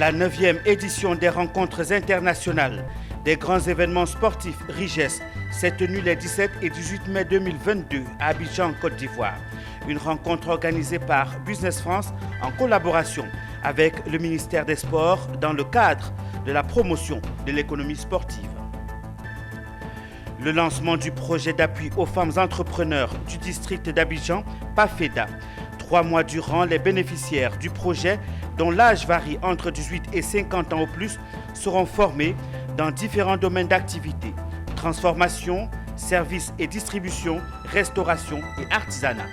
La 9e édition des rencontres internationales des grands événements sportifs RIGES s'est tenue les 17 et 18 mai 2022 à Abidjan, Côte d'Ivoire. Une rencontre organisée par Business France en collaboration avec le ministère des Sports dans le cadre de la promotion de l'économie sportive. Le lancement du projet d'appui aux femmes entrepreneurs du district d'Abidjan, PAFEDA. 3 mois durant, les bénéficiaires du projet, dont l'âge varie entre 18 et 50 ans au plus, seront formés dans différents domaines d'activité: transformation, services et distribution, restauration et artisanat.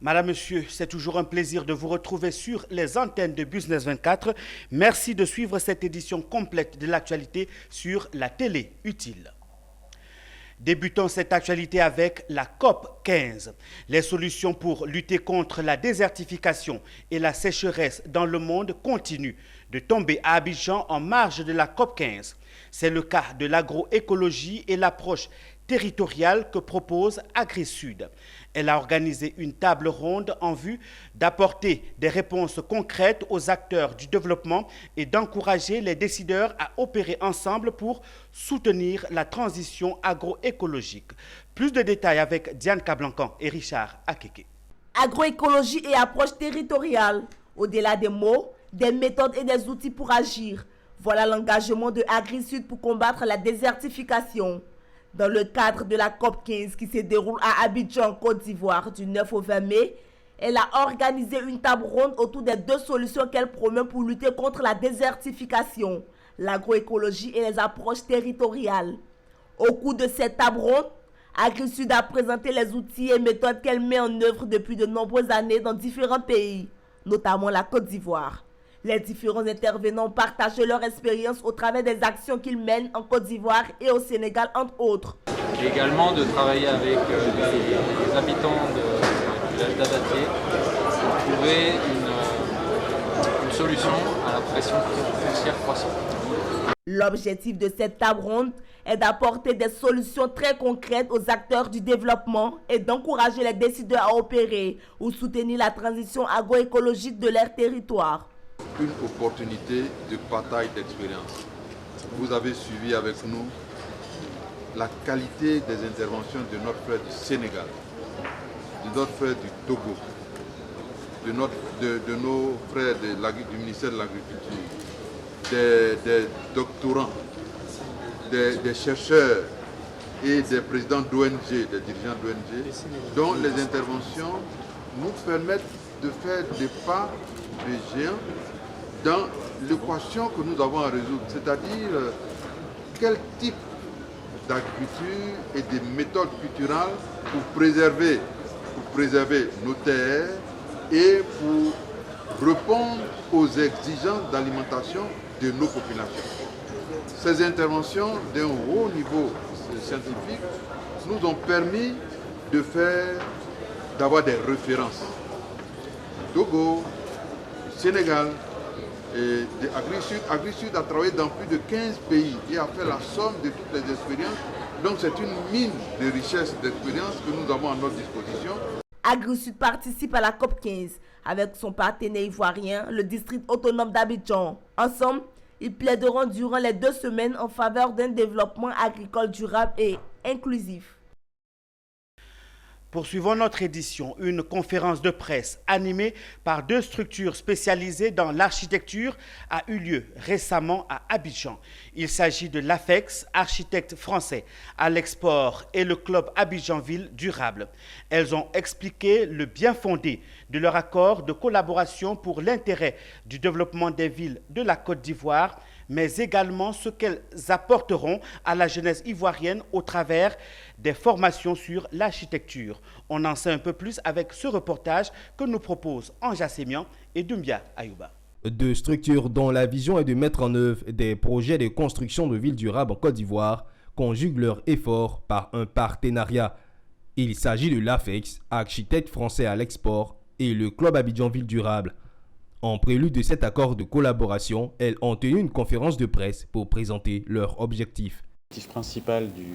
Madame, Monsieur, c'est toujours un plaisir de vous retrouver sur les antennes de Business 24. Merci de suivre cette édition complète de l'actualité sur la télé utile. Débutons cette actualité avec la COP 15. Les solutions pour lutter contre la désertification et la sécheresse dans le monde continuent de tomber à Abidjan en marge de la COP 15. C'est le cas de l'agroécologie et l'approche territoriale que propose AgriSud. Elle a organisé une table ronde en vue d'apporter des réponses concrètes aux acteurs du développement et d'encourager les décideurs à opérer ensemble pour soutenir la transition agroécologique. Plus de détails avec Diane Cablancan et Richard Akeke. Agroécologie et approche territoriale. Au-delà des mots, des méthodes et des outils pour agir. Voilà l'engagement de AgriSud pour combattre la désertification. Dans le cadre de la COP 15 qui se déroule à Abidjan, Côte d'Ivoire, du 9 au 20 mai, elle a organisé une table ronde autour des 2 solutions qu'elle promeut pour lutter contre la désertification, l'agroécologie et les approches territoriales. Au cours de cette table ronde, AgriSud a présenté les outils et méthodes qu'elle met en œuvre depuis de nombreuses années dans différents pays, notamment la Côte d'Ivoire. Les différents intervenants ont partagé leur expérience au travers des actions qu'ils mènent en Côte d'Ivoire et au Sénégal, entre autres. Et également de travailler avec les habitants du delta d'Atier pour trouver une solution à la pression foncière croissante. L'objectif de cette table ronde est d'apporter des solutions très concrètes aux acteurs du développement et d'encourager les décideurs à opérer ou soutenir la transition agroécologique de leur territoire. Une opportunité de partage d'expérience. Vous avez suivi avec nous la qualité des interventions de notre frère du Sénégal, de notre frère du Togo, de nos frères du ministère de l'Agriculture, des doctorants, des chercheurs et des présidents d'ONG, des dirigeants d'ONG, dont les interventions nous permettent de faire des pas de géants dans l'équation que nous avons à résoudre, c'est-à-dire quel type d'agriculture et des méthodes culturelles pour préserver nos terres et pour répondre aux exigences d'alimentation de nos populations. Ces interventions d'un haut niveau scientifique nous ont permis d'avoir des références. Togo, Sénégal, et AgriSud a travaillé dans plus de 15 pays et a fait la somme de toutes les expériences. Donc c'est une mine de richesse d'expérience que nous avons à notre disposition. AgriSud participe à la COP 15 avec son partenaire ivoirien, le district autonome d'Abidjan. Ensemble, ils plaideront durant les 2 semaines en faveur d'un développement agricole durable et inclusif. Poursuivons notre édition. Une conférence de presse animée par 2 structures spécialisées dans l'architecture a eu lieu récemment à Abidjan. Il s'agit de l'AFEX, architecte français à l'export, et le club Abidjan-Ville durable. Elles ont expliqué le bien fondé de leur accord de collaboration pour l'intérêt du développement des villes de la Côte d'Ivoire, mais également ce qu'elles apporteront à la jeunesse ivoirienne au travers des formations sur l'architecture. On en sait un peu plus avec ce reportage que nous proposent Anja Sémian et Doumbia Ayouba. 2 structures dont la vision est de mettre en œuvre des projets de construction de villes durables en Côte d'Ivoire conjuguent leurs efforts par un partenariat. Il s'agit de l'AFEX, architecte français à l'export, et le club Abidjan-Ville durable. En prélude de cet accord de collaboration, elles ont tenu une conférence de presse pour présenter leurs objectifs. L'objectif principal du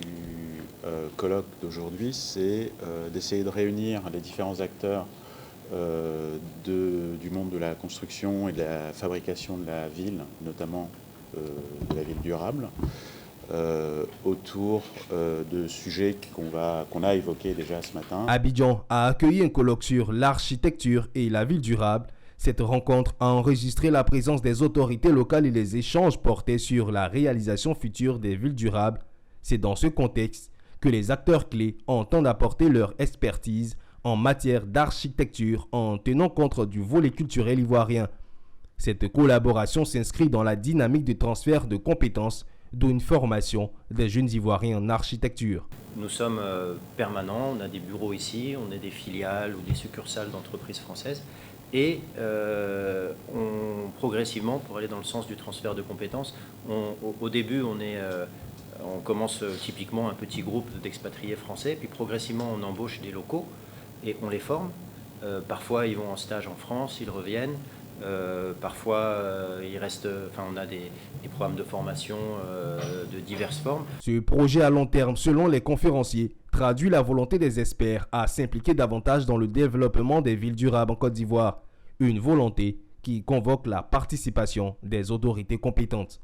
colloque d'aujourd'hui, c'est d'essayer de réunir les différents acteurs du monde de la construction et de la fabrication de la ville, notamment de la ville durable, autour de sujets qu'on a évoqués déjà ce matin. Abidjan a accueilli un colloque sur l'architecture et la ville durable. Cette rencontre a enregistré la présence des autorités locales et les échanges portés sur la réalisation future des villes durables. C'est dans ce contexte que les acteurs clés entendent apporter leur expertise en matière d'architecture en tenant compte du volet culturel ivoirien. Cette collaboration s'inscrit dans la dynamique de transfert de compétences, d'où une formation des jeunes Ivoiriens en architecture. Nous sommes permanents, on a des bureaux ici, on a des filiales ou des succursales d'entreprises françaises et progressivement, pour aller dans le sens du transfert de compétences, au début on commence typiquement un petit groupe d'expatriés français, puis progressivement on embauche des locaux et on les forme. Parfois ils vont en stage en France, ils reviennent. Parfois, on a des programmes de formation de diverses formes. Ce projet à long terme, selon les conférenciers, traduit la volonté des experts à s'impliquer davantage dans le développement des villes durables en Côte d'Ivoire. Une volonté qui convoque la participation des autorités compétentes.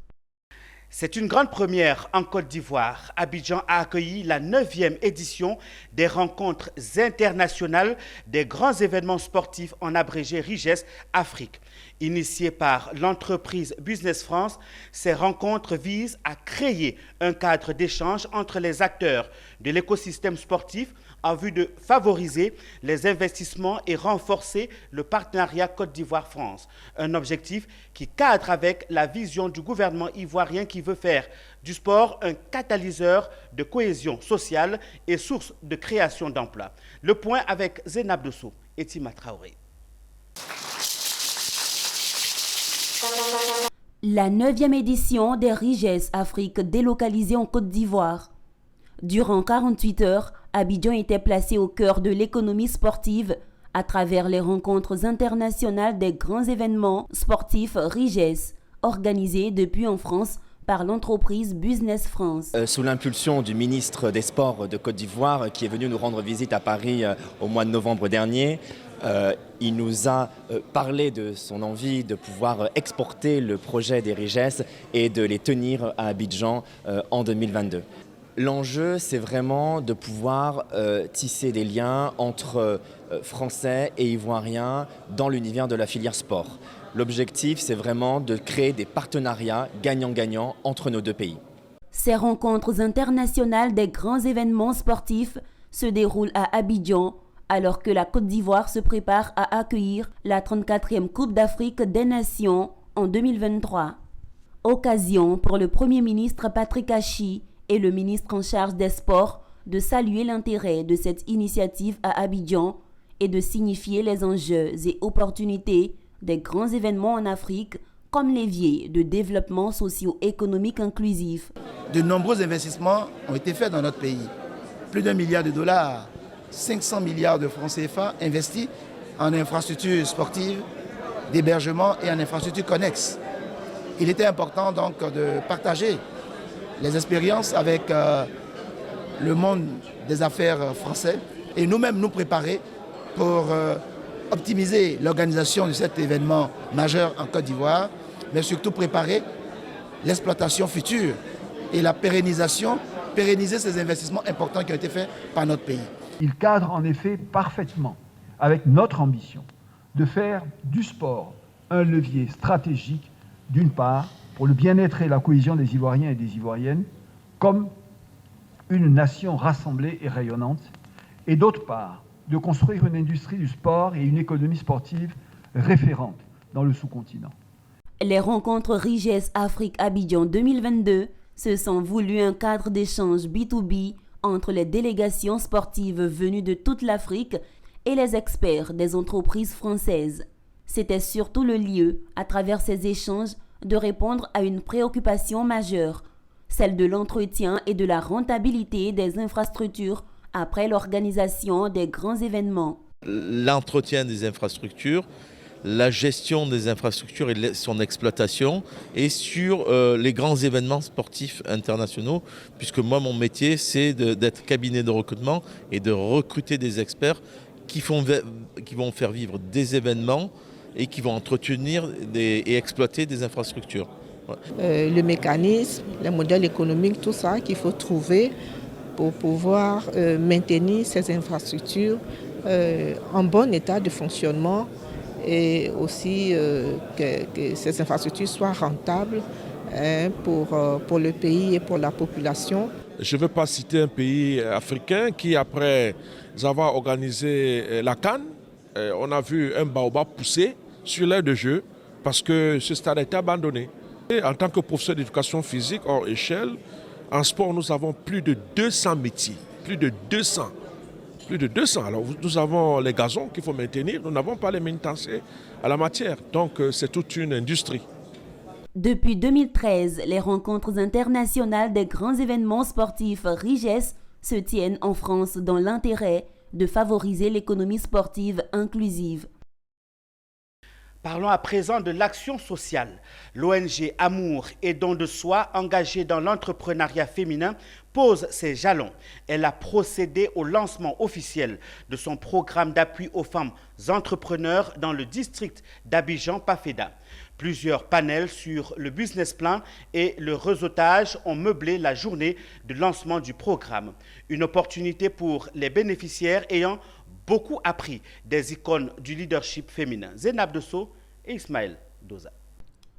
C'est une grande première en Côte d'Ivoire. Abidjan a accueilli la 9e édition des rencontres internationales des grands événements sportifs en abrégé RIGES Afrique. Initiées par l'entreprise Business France, ces rencontres visent à créer un cadre d'échange entre les acteurs de l'écosystème sportif en vue de favoriser les investissements et renforcer le partenariat Côte d'Ivoire-France. Un objectif qui cadre avec la vision du gouvernement ivoirien qui veut faire du sport un catalyseur de cohésion sociale et source de création d'emplois. Le point avec Zénab Dosso et Tima Traoré. La 9e édition des RIGES Afrique délocalisée en Côte d'Ivoire. Durant 48 heures, Abidjan était placé au cœur de l'économie sportive à travers les rencontres internationales des grands événements sportifs RIGES, organisés depuis en France par l'entreprise Business France. Sous l'impulsion du ministre des Sports de Côte d'Ivoire qui est venu nous rendre visite à Paris au mois de novembre dernier, il nous a parlé de son envie de pouvoir exporter le projet des RIGES et de les tenir à Abidjan en 2022. L'enjeu, c'est vraiment de pouvoir tisser des liens entre Français et Ivoiriens dans l'univers de la filière sport. L'objectif, c'est vraiment de créer des partenariats gagnant-gagnant entre nos deux pays. Ces rencontres internationales des grands événements sportifs se déroulent à Abidjan, alors que la Côte d'Ivoire se prépare à accueillir la 34e Coupe d'Afrique des Nations en 2023. Occasion pour le Premier ministre Patrick Achi et le ministre en charge des Sports de saluer l'intérêt de cette initiative à Abidjan et de signifier les enjeux et opportunités des grands événements en Afrique comme levier de développement socio-économique inclusif. De nombreux investissements ont été faits dans notre pays. Plus d'$1 milliard, 500 milliards de francs CFA investis en infrastructures sportives, d'hébergement et en infrastructures connexes. Il était important donc de partager les expériences avec le monde des affaires français et nous-mêmes nous préparer pour optimiser l'organisation de cet événement majeur en Côte d'Ivoire, mais surtout préparer l'exploitation future et la pérenniser ces investissements importants qui ont été faits par notre pays. Il cadre en effet parfaitement avec notre ambition de faire du sport un levier stratégique, d'une part, pour le bien-être et la cohésion des Ivoiriens et des Ivoiriennes, comme une nation rassemblée et rayonnante, et d'autre part, de construire une industrie du sport et une économie sportive référente dans le sous-continent. Les rencontres RIGES Afrique Abidjan 2022 se sont voulues un cadre d'échange B2B entre les délégations sportives venues de toute l'Afrique et les experts des entreprises françaises. C'était surtout le lieu, à travers ces échanges, de répondre à une préoccupation majeure, celle de l'entretien et de la rentabilité des infrastructures après l'organisation des grands événements. L'entretien des infrastructures, la gestion des infrastructures et son exploitation, et sur les grands événements sportifs internationaux, puisque moi mon métier c'est d'être cabinet de recrutement et de recruter des experts qui vont faire vivre des événements et qui vont entretenir et exploiter des infrastructures. Le mécanisme, le modèle économique, tout ça qu'il faut trouver pour pouvoir maintenir ces infrastructures en bon état de fonctionnement et aussi que ces infrastructures soient rentables pour le pays et pour la population. Je ne veux pas citer un pays africain qui, après avoir organisé la CAN, on a vu un baobab pousser sur l'aire de jeu parce que ce stade a été abandonné. Et en tant que professeur d'éducation physique hors échelle, en sport, nous avons plus de 200 métiers. Plus de 200. Alors nous avons les gazons qu'il faut maintenir, nous n'avons pas les maintenanciers à la matière. Donc c'est toute une industrie. Depuis 2013, les rencontres internationales des grands événements sportifs RIGES se tiennent en France dans l'intérêt de favoriser l'économie sportive inclusive. Parlons à présent de l'action sociale. L'ONG Amour et Don de Soi, engagée dans l'entrepreneuriat féminin, pose ses jalons. Elle a procédé au lancement officiel de son programme d'appui aux femmes entrepreneurs dans le district d'Abidjan-Pafeda. Plusieurs panels sur le business plan et le réseautage ont meublé la journée de lancement du programme. Une opportunité pour les bénéficiaires ayant beaucoup appris des icônes du leadership féminin. Zénab Dosso et Ismaël Doza.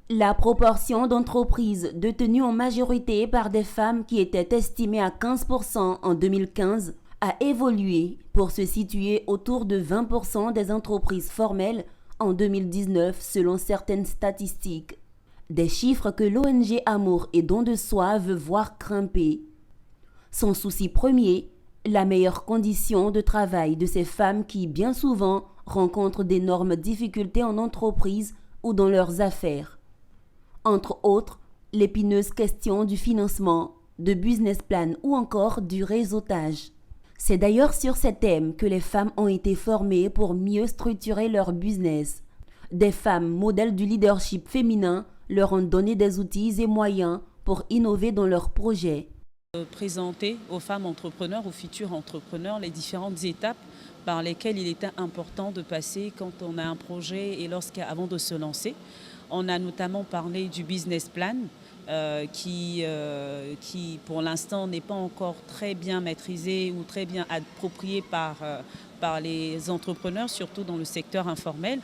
La proportion d'entreprises détenues en majorité par des femmes qui étaient estimées à 15% en 2015 a évolué pour se situer autour de 20% des entreprises formelles en 2019 selon certaines statistiques. Des chiffres que l'ONG Amour et Don de Soi veut voir grimper. Son souci premier, la meilleure condition de travail de ces femmes qui, bien souvent, rencontrent d'énormes difficultés en entreprise ou dans leurs affaires. Entre autres, l'épineuse question du financement, de business plan ou encore du réseautage. C'est d'ailleurs sur ces thèmes que les femmes ont été formées pour mieux structurer leur business. Des femmes modèles du leadership féminin leur ont donné des outils et moyens pour innover dans leurs projets. Présenter aux femmes entrepreneurs, aux futurs entrepreneurs, les différentes étapes par lesquelles il était important de passer quand on a un projet et avant de se lancer. On a notamment parlé du business plan qui pour l'instant n'est pas encore très bien maîtrisé ou très bien approprié par les entrepreneurs, surtout dans le secteur informel.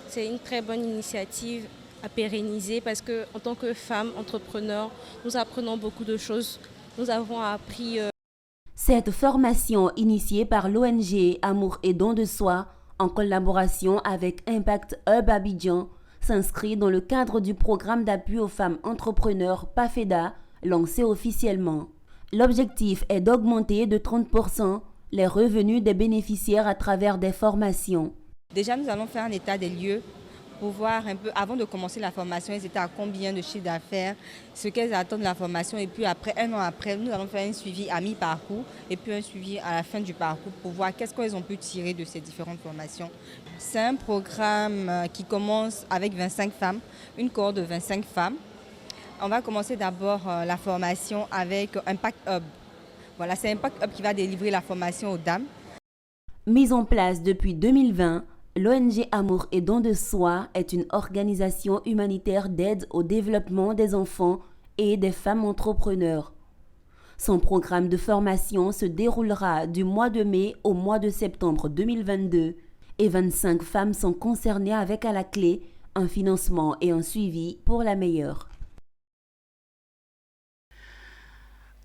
C'est une très bonne initiative à pérenniser parce qu'en tant que femmes entrepreneurs, nous apprenons beaucoup de choses. Nous avons appris... Cette formation initiée par l'ONG Amour et Don de Soi en collaboration avec Impact Hub Abidjan s'inscrit dans le cadre du programme d'appui aux femmes entrepreneurs PAFEDA lancé officiellement. L'objectif est d'augmenter de 30% les revenus des bénéficiaires à travers des formations. Déjà, nous allons faire un état des lieux pour voir un peu, avant de commencer la formation, elles étaient à combien de chiffre d'affaires, ce qu'elles attendent de la formation. Et puis après, un an après, nous allons faire un suivi à mi-parcours et puis un suivi à la fin du parcours pour voir qu'est-ce qu'elles ont pu tirer de ces différentes formations. C'est un programme qui commence avec 25 femmes, une cohorte de 25 femmes. On va commencer d'abord la formation avec Impact Hub. Voilà, c'est Impact Hub qui va délivrer la formation aux dames. Mise en place depuis 2020, l'ONG Amour et Don de Soi est une organisation humanitaire d'aide au développement des enfants et des femmes entrepreneurs. Son programme de formation se déroulera du mois de mai au mois de septembre 2022 et 25 femmes sont concernées avec à la clé un financement et un suivi pour la meilleure.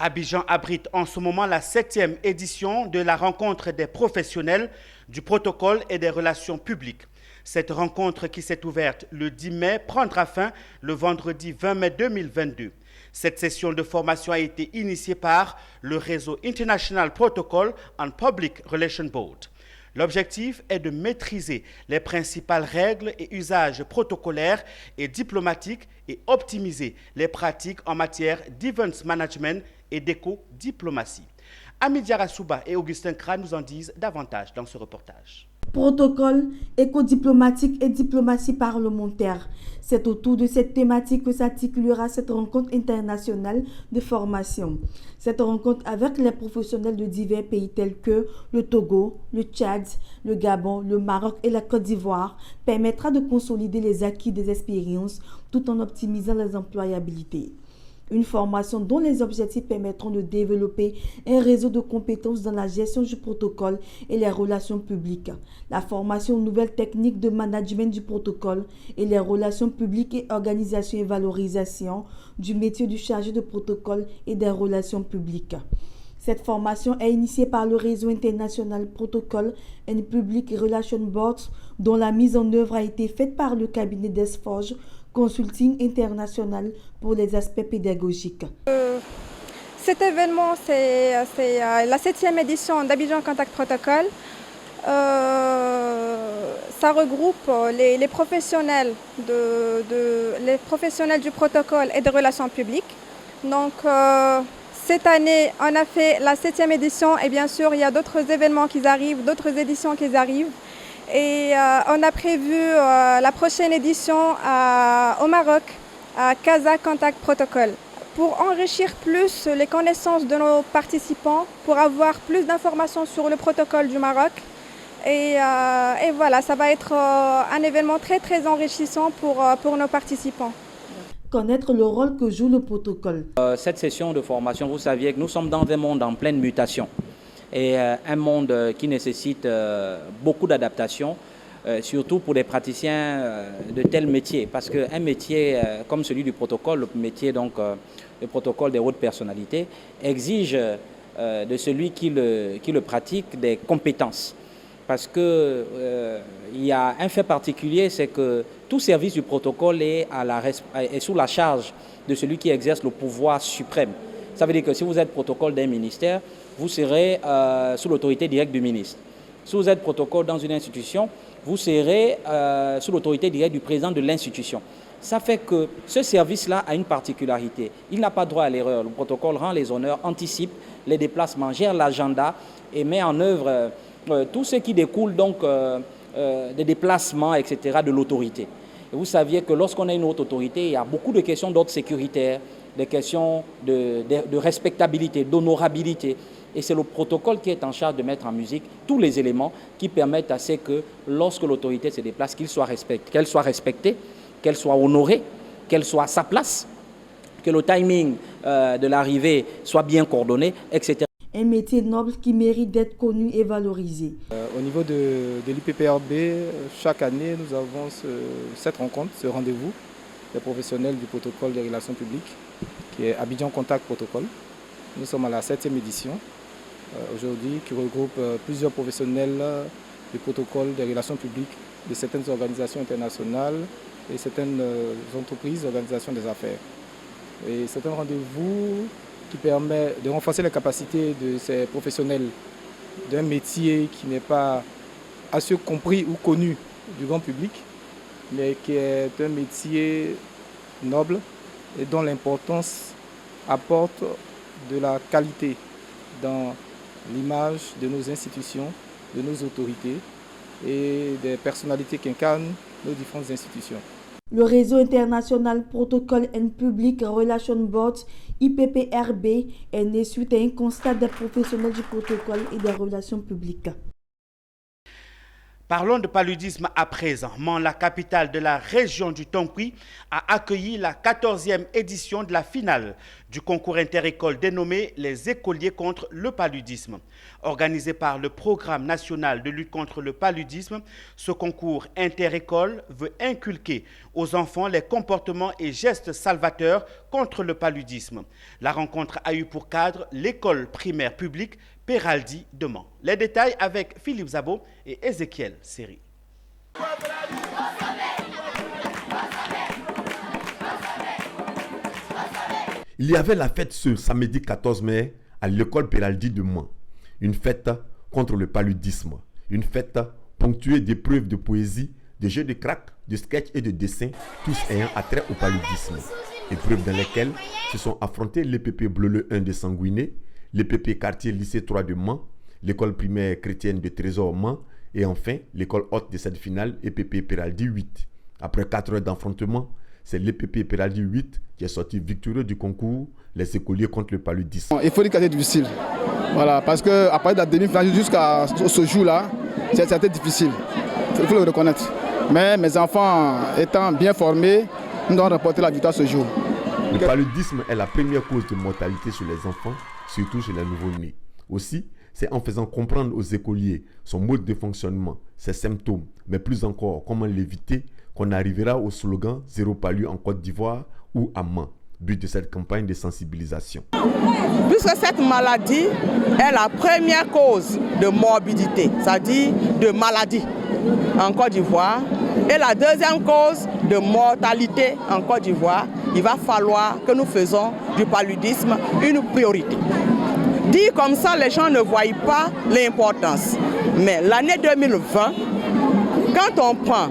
Abidjan abrite en ce moment la 7e édition de la rencontre des professionnels du protocole et des relations publiques. Cette rencontre qui s'est ouverte le 10 mai prendra fin le vendredi 20 mai 2022. Cette session de formation a été initiée par le réseau International Protocol and Public Relations Board. L'objectif est de maîtriser les principales règles et usages protocolaires et diplomatiques et optimiser les pratiques en matière d'events management et d'éco-diplomatie. Amidia Rassouba et Augustin Kra nous en disent davantage dans ce reportage. Protocole, éco-diplomatique et diplomatie parlementaire. C'est autour de cette thématique que s'articulera cette rencontre internationale de formation. Cette rencontre avec les professionnels de divers pays tels que le Togo, le Tchad, le Gabon, le Maroc et la Côte d'Ivoire permettra de consolider les acquis des expériences tout en optimisant les employabilités. Une formation dont les objectifs permettront de développer un réseau de compétences dans la gestion du protocole et les relations publiques. La formation aux nouvelles techniques de management du protocole et les relations publiques et organisation et valorisation du métier du chargé de protocole et des relations publiques. Cette formation est initiée par le réseau international Protocol and Public Relations Board, dont la mise en œuvre a été faite par le cabinet d'Esforge Consulting International pour les aspects pédagogiques. Cet événement, c'est la 7e édition d'Abidjan Contact Protocol. Ça regroupe les professionnels du protocole et des relations publiques. Donc, cette année, on a fait la 7e édition et bien sûr, il y a d'autres événements qui arrivent, d'autres éditions qui arrivent. Et on a prévu la prochaine édition au Maroc, à Casa Contact Protocol, pour enrichir plus les connaissances de nos participants, pour avoir plus d'informations sur le protocole du Maroc. Et voilà, ça va être un événement très très enrichissant pour nos participants. Connaître le rôle que joue le protocole. Cette session de formation, vous saviez que nous sommes dans un monde en pleine mutation. Et un monde qui nécessite beaucoup d'adaptation, surtout pour les praticiens de tels métiers. Parce qu'un métier comme celui du protocole, le protocole des hautes personnalités, exige de celui qui le pratique des compétences. Parce qu'il y a un fait particulier, c'est que tout service du protocole est sous la charge de celui qui exerce le pouvoir suprême. Ça veut dire que si vous êtes protocole d'un ministère, vous serez sous l'autorité directe du ministre. Si vous êtes protocole dans une institution, vous serez sous l'autorité directe du président de l'institution. Ça fait que ce service-là a une particularité. Il n'a pas droit à l'erreur. Le protocole rend les honneurs, anticipe les déplacements, gère l'agenda et met en œuvre tout ce qui découle donc des déplacements, etc., de l'autorité. Et vous saviez que lorsqu'on a une haute autorité, il y a beaucoup de questions d'ordre sécuritaire, des questions de respectabilité, d'honorabilité. Et c'est le protocole qui est en charge de mettre en musique tous les éléments qui permettent à ce que lorsque l'autorité se déplace, qu'elle soit respectée, qu'elle soit honorée, qu'elle soit à sa place, que le timing de l'arrivée soit bien coordonné, etc. Un métier noble qui mérite d'être connu et valorisé. Au niveau de l'IPPRB, chaque année, nous avons cette rencontre, ce rendez-vous des professionnels du protocole des relations publiques, qui est Abidjan Contact Protocol. Nous sommes à la 7e édition aujourd'hui, qui regroupe plusieurs professionnels du protocole des relations publiques de certaines organisations internationales et certaines entreprises, organisations des affaires. Et c'est un rendez-vous qui permet de renforcer les capacités de ces professionnels d'un métier qui n'est pas assez compris ou connu du grand public, mais qui est un métier noble et dont l'importance apporte de la qualité dans l'image de nos institutions, de nos autorités et des personnalités qui incarnent nos différentes institutions. Le réseau international Protocol and Public Relations Board, IPPRB, est né suite à un constat des professionnels du protocole et des relations publiques. Parlons de paludisme à présent. Mans, la capitale de la région du Tonkoui, a accueilli la 14e édition de la finale du concours interécole dénommé Les écoliers contre le paludisme. Organisé par le Programme national de lutte contre le paludisme, ce concours interécole veut inculquer aux enfants les comportements et gestes salvateurs contre le paludisme. La rencontre a eu pour cadre l'école primaire publique Péraldi de Mans. Les détails avec Philippe Zabo et Ézéchiel Seri. Il y avait la fête ce samedi 14 mai à l'école Péraldi de Mans. Une fête contre le paludisme. Une fête ponctuée d'épreuves de poésie, de jeux de crack, de sketch et de dessins, tous ayant attrait au paludisme. Épreuves dans lesquelles se sont affrontés l'EPP Bleu 1 de Sanguiné, l'EPP quartier lycée 3 de Mans, l'école primaire chrétienne de Trésor Mans Et enfin, l'école hôte de cette finale, EPP Peraldi 8. Après 4 heures d'affrontement, c'est l'EPP Peraldi 8 qui est sorti victorieux du concours, les écoliers contre le paludisme. Il faut dire que c'est difficile. Voilà, parce qu'après la demi-finale jusqu'à ce jour-là, c'était difficile. Il faut le reconnaître. Mais mes enfants étant bien formés, nous devons remporter la victoire ce jour. Le paludisme est la première cause de mortalité chez les enfants, surtout chez les nouveau-nés. Aussi, c'est en faisant comprendre aux écoliers son mode de fonctionnement, ses symptômes, mais plus encore comment l'éviter, qu'on arrivera au slogan « Zéro palu en Côte d'Ivoire » ou à Mans. But de cette campagne de sensibilisation. Puisque cette maladie est la première cause de morbidité, c'est-à-dire de maladie en Côte d'Ivoire, et la deuxième cause de mortalité en Côte d'Ivoire, il va falloir que nous faisons du paludisme une priorité. Dit comme ça, les gens ne voient pas l'importance. Mais l'année 2020, quand on prend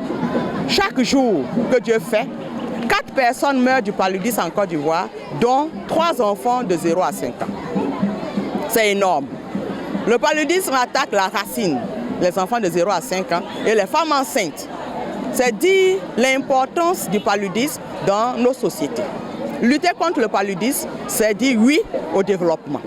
chaque jour que Dieu fait, 4 personnes meurent du paludisme en Côte d'Ivoire, dont 3 enfants de 0 à 5 ans. C'est énorme. Le paludisme attaque la racine, les enfants de 0 à 5 ans et les femmes enceintes. C'est dire l'importance du paludisme dans nos sociétés. Lutter contre le paludisme, c'est dire oui au développement.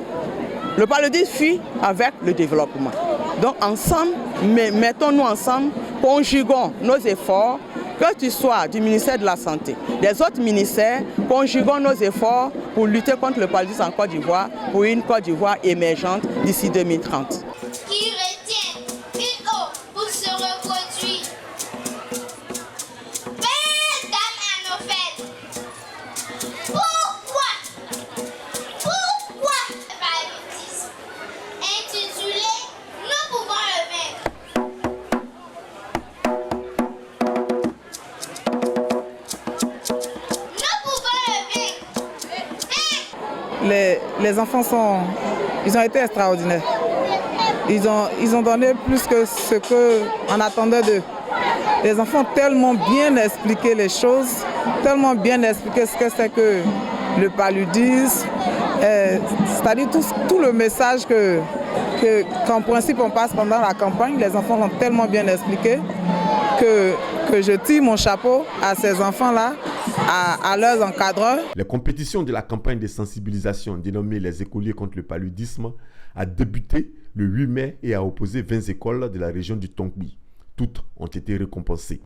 Le paludisme fuit avec le développement. Donc ensemble, mettons-nous ensemble, conjuguons nos efforts, que tu sois du ministère de la Santé, des autres ministères, conjuguons nos efforts pour lutter contre le paludisme en Côte d'Ivoire, pour une Côte d'Ivoire émergente d'ici 2030. Qui retient une eau pour se reproduire. Belle dame à nos fêtes. Pourquoi le paludisme intitulé Nous pouvons le vaincre. Les enfants ils ont été extraordinaires. Ils ont donné plus que ce qu'on attendait d'eux. Les enfants ont tellement bien expliqué les choses, tellement bien expliqué ce que c'est que le paludisme, c'est-à-dire tout le message qu'en principe on passe pendant la campagne. Les enfants l'ont tellement bien expliqué que je tire mon chapeau à ces enfants-là, à leurs encadreurs. Les compétitions de la campagne de sensibilisation dénommée les écoliers contre le paludisme a débuté le 8 mai et a opposé 20 écoles de la région du Tongbi. Toutes ont été récompensées.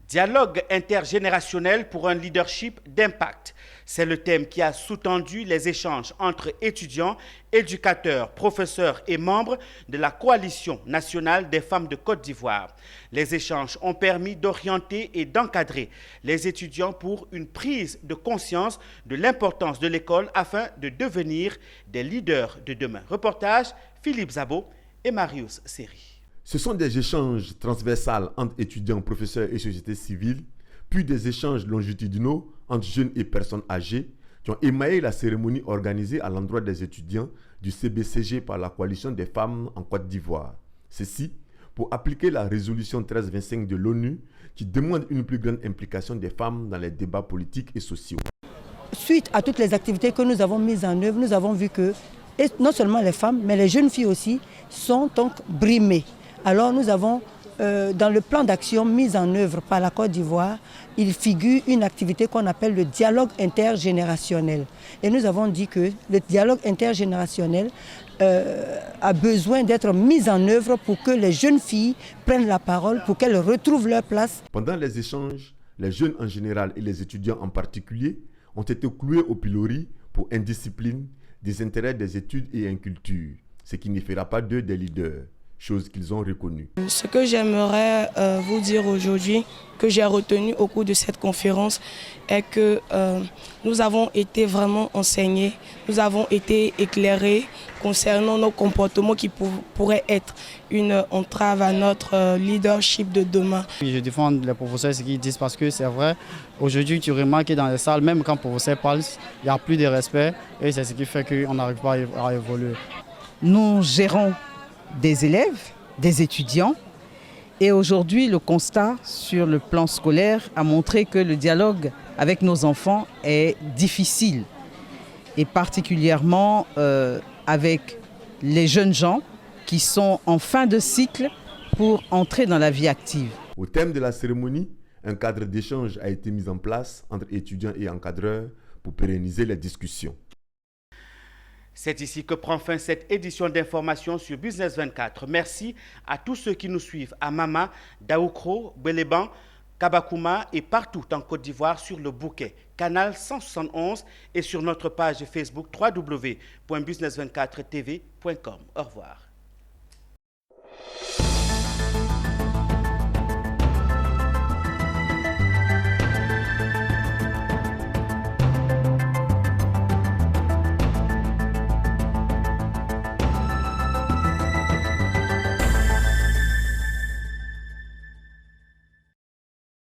Dialogue intergénérationnel pour un leadership d'impact. C'est le thème qui a sous-tendu les échanges entre étudiants, éducateurs, professeurs et membres de la Coalition nationale des femmes de Côte d'Ivoire. Les échanges ont permis d'orienter et d'encadrer les étudiants pour une prise de conscience de l'importance de l'école afin de devenir des leaders de demain. Reportage Philippe Zabo et Marius Seri. Ce sont des échanges transversaux entre étudiants, professeurs et société civile, puis des échanges longitudinaux entre jeunes et personnes âgées qui ont émaillé la cérémonie organisée à l'endroit des étudiants du CBCG par la Coalition des femmes en Côte d'Ivoire. Ceci pour appliquer la résolution 1325 de l'ONU qui demande une plus grande implication des femmes dans les débats politiques et sociaux. Suite à toutes les activités que nous avons mises en œuvre, nous avons vu que non seulement les femmes, mais les jeunes filles aussi sont donc brimées. Alors nous avons, dans le plan d'action mis en œuvre par la Côte d'Ivoire, il figure une activité qu'on appelle le dialogue intergénérationnel. Et nous avons dit que le dialogue intergénérationnel a besoin d'être mis en œuvre pour que les jeunes filles prennent la parole, pour qu'elles retrouvent leur place. Pendant les échanges, les jeunes en général et les étudiants en particulier ont été cloués au pilori pour indiscipline, désintérêt des études et inculture, ce qui ne fera pas d'eux des leaders. Chose qu'ils ont reconnue. Ce que j'aimerais vous dire aujourd'hui, que j'ai retenu au cours de cette conférence, est que nous avons été vraiment enseignés, nous avons été éclairés concernant nos comportements qui pourraient être une entrave à notre leadership de demain. Je défends les professeurs ce qu'ils disent parce que c'est vrai, aujourd'hui tu remarques que dans les salles, même quand le professeur parle, il n'y a plus de respect et c'est ce qui fait qu'on n'arrive pas à évoluer. Nous gérons des élèves, des étudiants. Et aujourd'hui, le constat sur le plan scolaire a montré que le dialogue avec nos enfants est difficile. Et particulièrement avec les jeunes gens qui sont en fin de cycle pour entrer dans la vie active. Au thème de la cérémonie, un cadre d'échange a été mis en place entre étudiants et encadreurs pour pérenniser les discussions. C'est ici que prend fin cette édition d'information sur Business 24. Merci à tous ceux qui nous suivent à Mama, Daoukro, Beleban, Kabakouma et partout en Côte d'Ivoire sur le bouquet, canal 171 et sur notre page Facebook www.business24tv.com. Au revoir.